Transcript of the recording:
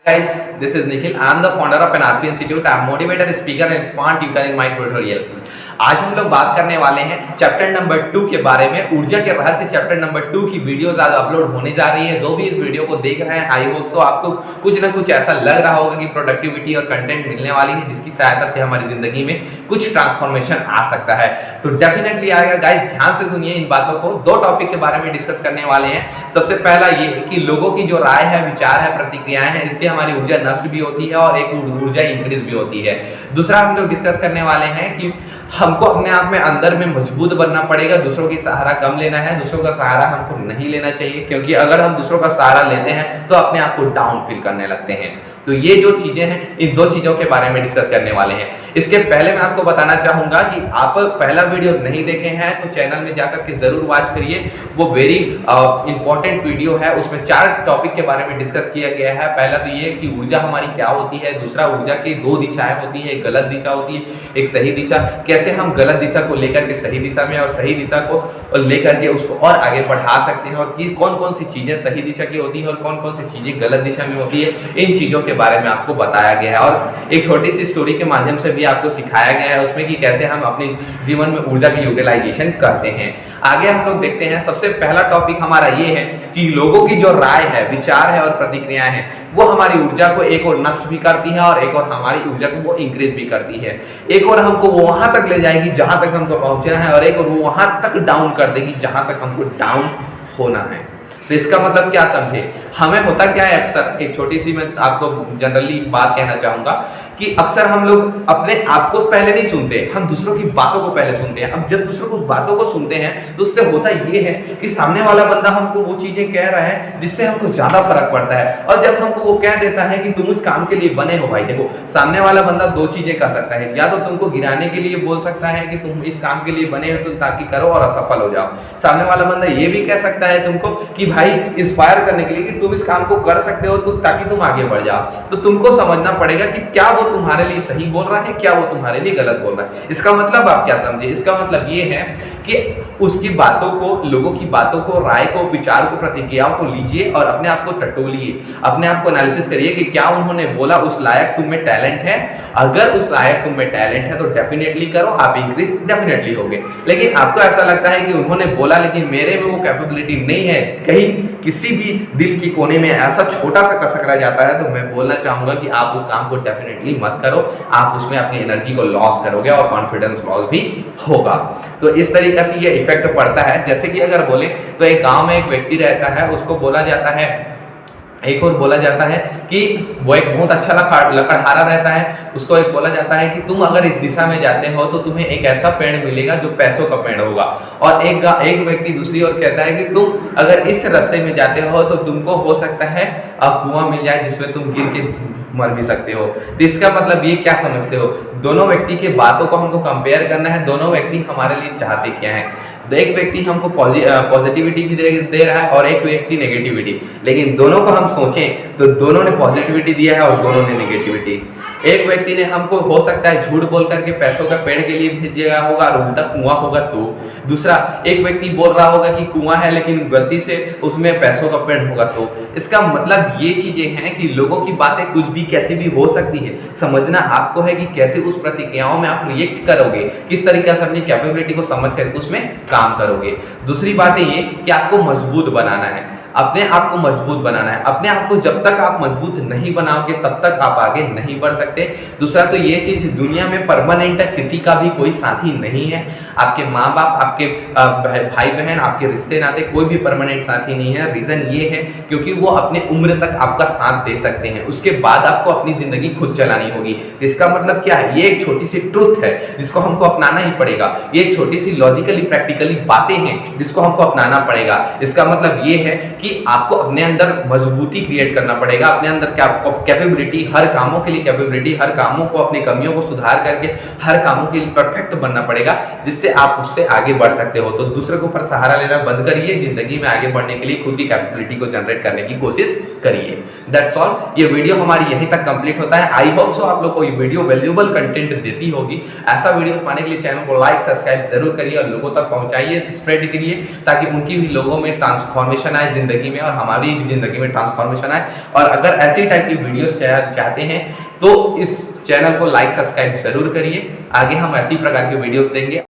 Guys, this is Nikhil. I am the founder of NRP Institute. I am motivator, speaker and smart tutor in my tutorial. आज हम लोग बात करने वाले हैं चैप्टर नंबर 2 के बारे में। ऊर्जा के रहस्य चैप्टर नंबर 2 की वीडियोस आज अपलोड होने जा रही है। जो भी इस वीडियो को देख रहे हैं, आई होप सो आपको कुछ ना कुछ ऐसा लग रहा होगा कि प्रोडक्टिविटी और कंटेंट मिलने वाली है जिसकी सहायता से हमारी जिंदगी में कुछ ट्रांसफॉर्मेशन आ सकता है। तो डेफिनेटली आएगा। गाइस, ध्यान से सुनिए इन बातों को। दो टॉपिक के बारे में डिस्कस करने वाले हैं। सबसे पहला ये कि लोगों की जो राय है, विचार है, प्रतिक्रियाएं हैं, इससे हमारी ऊर्जा नष्ट भी होती है और एक ऊर्जा इंक्रीज भी होती है। दूसरा हम लोग डिस्कस करने वाले हैं कि हमको अपने आप में अंदर में मजबूत बनना पड़ेगा। दूसरों की सहारा कम लेना है, दूसरों का सहारा हमको नहीं लेना चाहिए, क्योंकि अगर हम दूसरों का सहारा लेते हैं तो अपने आप को डाउन फील करने लगते हैं। तो ये जो चीजें हैं, इन दो चीजों के बारे में डिस्कस करने वाले हैं। इसके पहले मैं आपको बताना चाहूंगा कि आप पहला वीडियो नहीं देखे हैं तो चैनल में जाकर के जरूर वॉच करिए। वो वेरी इंपॉर्टेंट वीडियो है। उसमें 4 टॉपिक के बारे में डिस्कस किया गया है। पहला तो ये कि ऊर्जा हमारी क्या होती है, दूसरा ऊर्जा की 2 दिशाएं होती है, एक गलत दिशा होती है, एक सही दिशा। कैसे हम गलत दिशा को लेकर के सही दिशा में और सही दिशा को लेकर के उसको और आगे बढ़ा सकते हैं, और कि कौन कौन सी चीजें सही दिशा की होती है और कौन कौन सी चीजें गलत दिशा में होती है, इन चीजों के बारे में आपको बताया गया है। और एक छोटी सी स्टोरी के माध्यम से भी आपको सिखाया गया है उसमें कि कैसे हम अपने जीवन में ऊर्जा की यूटिलाइजेशन करते हैं। आगे हम लोग देखते हैं। सबसे पहला टॉपिक हमारा ये है कि लोगों की जो राय है, विचार है और प्रतिक्रियाएं हैं, वो हमारी ऊर्जा को एक और नष्ट भी करती है और एक और हमारी ऊर्जा को वो इंक्रीज भी करती है। एक और हमको वो वहां तक ले जाएगी जहां तक हमको पहुंचना है, और एक और वो वहां तक डाउन कर देगी जहां तक हमको डाउन होना है। तो इसका मतलब क्या समझे, हमें होता क्या है अक्सर, एक छोटी सी मैं आपको जनरली बात कहना चाहूंगा कि अक्सर हम लोग अपने आप को पहले नहीं सुनते, हम दूसरों की बातों को पहले सुनते हैं। अब जब दूसरों को बातों को सुनते हैं तो उससे होता ये है कि सामने वाला बंदा हमको वो चीजें कह रहा है जिससे हमको ज्यादा फर्क पड़ता है। और जब हमको वो कह देता है कि तुम उस काम के लिए बने हो, भाई देखो सामने वाला बंदा 2 चीजें कर सकता है। या तो तुमको गिराने के लिए बोल सकता है कि तुम इस काम के लिए बने हो तुम ताकि करो और असफल हो जाओ। सामने वाला बंदा ये भी कह सकता है तुमको कि भाई इंस्पायर करने के लिए कि तुम इस काम को कर सकते हो ताकि तुम आगे बढ़ जाओ। तो तुमको समझना पड़ेगा कि क्या वो तुम्हारे लिए सही बोल रहा है, क्या वो तुम्हारे लिए गलत बोल रहा है। इसका मतलब आप क्या समझे, इसका मतलब ये है कि उसकी बातों को, लोगों की बातों को, राय को, विचार को, प्रतिक्रियाओं को लीजिए और अपने आप को टटोलिए, अपने आप को एनालिसिस करिए कि क्या उन्होंने बोला उस लायक तुम में टैलेंट है। अगर उस लायक तुम में टैलेंट है तो डेफिनेटली करो, आप इंक्रीज डेफिनेटली होगे। लेकिन आपको ऐसा लगता है कि उन्होंने बोला लेकिन मेरे में वो कैपेबिलिटी नहीं है, कहीं किसी भी दिल के कोने में ऐसा छोटा सा कसक रह जाता है, तो मैं बोलना चाहूंगा कि आप उस काम को डेफिनेटली मत करो। आप उसमें अपनी एनर्जी को लॉस करोगे और कॉन्फिडेंस लॉस भी होगा। तो इस तरीके से ये इफेक्ट पड़ता है। जैसे कि अगर बोले तो एक गांव में एक व्यक्ति रहता है, उसको बोला जाता है, एक और बोला जाता है कि वो एक बहुत अच्छा लकड़हारा रहता है। उसको एक बोला जाता है कि तुम अगर इस दिशा में जाते हो तो तुम्हें एक ऐसा पेड़ मिलेगा जो पैसों का पेड़ होगा। और एक व्यक्ति दूसरी ओर कहता है कि तुम अगर इस रास्ते में जाते हो तो तुमको हो सकता है कुआं मिल जाए जिसमें तुम गिर के मर भी सकते हो। तो इसका मतलब ये क्या समझते हो, दोनों व्यक्ति के बातों को हमको कंपेयर करना है। दोनों व्यक्ति हमारे लिए चाहते क्या है। तो एक व्यक्ति हमको पॉजिटिविटी भी दे रहा है और एक व्यक्ति नेगेटिविटी, लेकिन दोनों को हम सोचें तो दोनों ने पॉजिटिविटी दिया है और दोनों ने नेगेटिविटी। एक व्यक्ति ने हमको हो सकता है झूठ बोल करके पैसों का पेड़ के लिए भेजिएगा होगा और उल्टा कुआं होगा। तो दूसरा एक व्यक्ति बोल रहा होगा कि कुआं है लेकिन गलती से उसमें पैसों का पेड़ होगा। तो इसका मतलब ये चीजें हैं कि लोगों की बातें कुछ भी कैसी भी हो सकती है। समझना आपको है कि कैसे उस प्रतिक्रियाओं में आप रिएक्ट करोगे, किस तरीके से अपनी कैपेबिलिटी को समझ करके उसमें काम करोगे। दूसरी बात ये कि आपको मजबूत बनाना है, अपने आप को मजबूत बनाना है। अपने आप को जब तक आप मजबूत नहीं बनाओगे तब तक आप आगे नहीं बढ़ सकते। दूसरा तो ये चीज, दुनिया में परमानेंट किसी का भी कोई साथी नहीं है। आपके माँ बाप, आपके भाई बहन, आपके रिश्ते नाते, कोई भी परमानेंट साथी नहीं है। रीजन ये है क्योंकि वो अपने उम्र तक आपका साथ दे सकते हैं, उसके बाद आपको अपनी जिंदगी खुद चलानी होगी। इसका मतलब क्या है, ये एक छोटी सी ट्रुथ है जिसको हमको अपनाना ही पड़ेगा। ये एक छोटी सी लॉजिकली प्रैक्टिकली बातें हैं जिसको हमको अपनाना पड़ेगा। इसका मतलब ये है कि आपको अपने अंदर मजबूती क्रिएट करना पड़ेगा, अपने अंदर कैपेबिलिटी, हर कामों के लिए कैपेबिलिटी, हर कामों को, अपनी कमियों को सुधार करके हर कामों के लिए परफेक्ट बनना पड़ेगा, जिससे आप उससे आगे बढ़ सकते हो। तो दूसरे के ऊपर सहारा लेना बंद करिए, जिंदगी में आगे बढ़ने के लिए खुद की कैपेबिलिटी को जनरेट करने की कोशिश करिए। दैट्स ऑल, ये वीडियो हमारी यहीं तक कंप्लीट होता है। आई होप सो आप लोग को ये वीडियो वैल्यूएबल कंटेंट देती होगी। ऐसा वीडियो पाने के लिए चैनल को लाइक सब्सक्राइब जरूर करिए और लोगों तक पहुंचाइए, स्प्रेड करिए, ताकि उनकी भी लोगों में ट्रांसफॉर्मेशन आए जिंदगी में और हमारी भी जिंदगी में ट्रांसफॉर्मेशन आए। और अगर ऐसी टाइप की वीडियोस चाहते हैं तो इस चैनल को लाइक सब्सक्राइब जरूर करिए। आगे हम ऐसी प्रकार की वीडियोस देंगे।